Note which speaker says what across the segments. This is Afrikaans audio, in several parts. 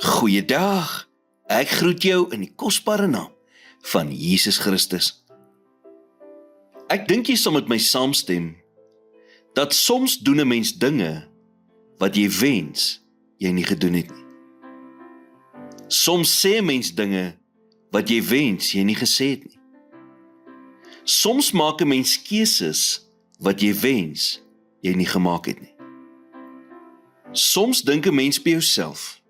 Speaker 1: Goeiedag, ek groet jou in die kosbare naam van Jesus Christus. Ek dink jy sal met my saamstem, dat soms doen 'n mens dinge, wat jy wens, jy nie gedoen het nie. Soms sê 'n mens dinge, wat jy wens, jy nie gesê het nie. Soms maak 'n mens keuses, wat jy wens, jy nie gemaak het nie. Soms dink 'n mens by jouself,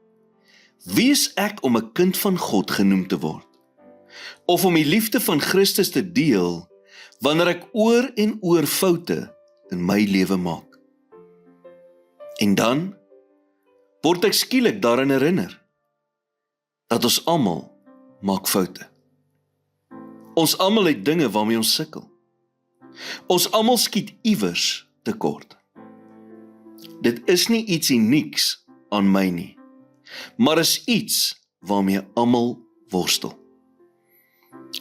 Speaker 1: wie is ek om 'n kind van God genoem te word? Of om die liefde van Christus te deel, wanneer ek oor en oor foute in my lewe maak? En dan word ek skielik daaraan herinner, dat ons almal maak foute. Ons almal het dinge waarmee ons sukkel. Ons almal skiet iewers tekort. Dit is nie iets unieks aan my nie, maar is iets waarmee almal worstel.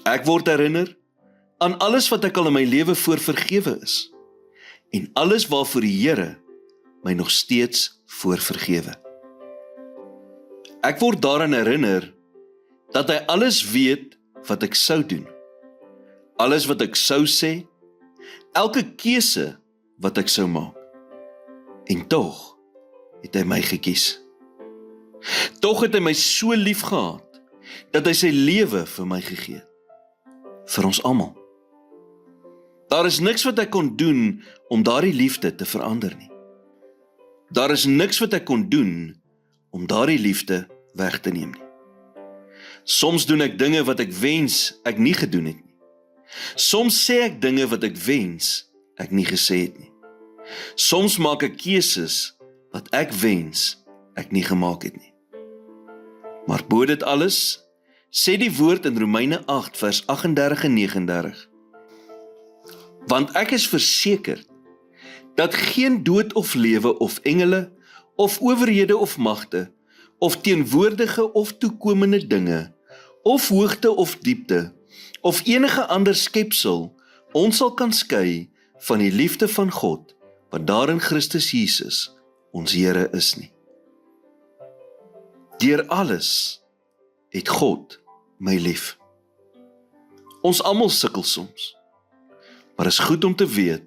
Speaker 1: Ek word herinner aan alles wat ek al in my lewe voor vergewe is, en alles waarvoor die Here my nog steeds voor vergewe. Ek word daaraan herinner dat hy alles weet wat ek sou doen, alles wat ek sou sê, elke keuse wat ek sou maak. En tog het hy my gekies. Tog het hy my so lief gehad, dat hy sy lewe vir my gegee het. Vir ons almal. Daar is niks wat ek kon doen om daardie liefde te verander nie. Daar is niks wat ek kon doen om daardie liefde weg te neem nie. Soms doen ek dinge wat ek wens ek nie gedoen het nie. Soms sê ek dinge wat ek wens ek nie gesê het nie. Soms maak ek keuses wat ek wens ek nie gemaak het nie. Maar bo dit alles, sê die woord in Romeine 8 vers 38 en 39, want ek is verseker, dat geen dood of lewe of engele, of owerhede of magte, of teenwoordige of toekomende dinge, of hoogte of diepte, of enige ander skepsel, ons sal kan skei van die liefde van God, wat daar in Christus Jesus, ons Here is nie. Deur alles het God my lief. Ons almal sukkel soms, maar is goed om te weet,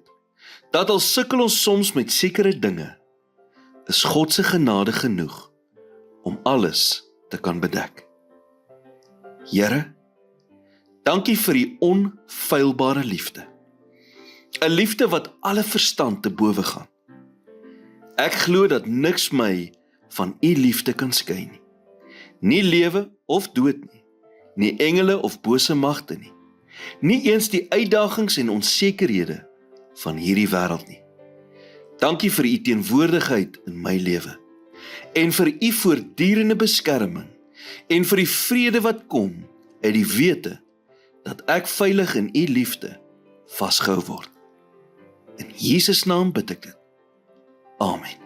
Speaker 1: dat al sukkel ons soms met sekere dinge, is God se genade genoeg, om alles te kan bedek. Here, dankie vir die onfeilbare liefde, 'n liefde wat alle verstand te bowe gaan. Ek glo dat niks my van u liefde kan skei nie. Nie lewe of dood nie, nie engele of bose magte nie, nie eens die uitdagings en onsekerhede van hierdie wêreld nie. Dankie vir u teenwoordigheid in my lewe, en vir u voortdurende beskerming, en vir die vrede wat kom uit die wete, dat ek veilig in u liefde vasgehou word. In Jesus naam bid ek dit. Amen.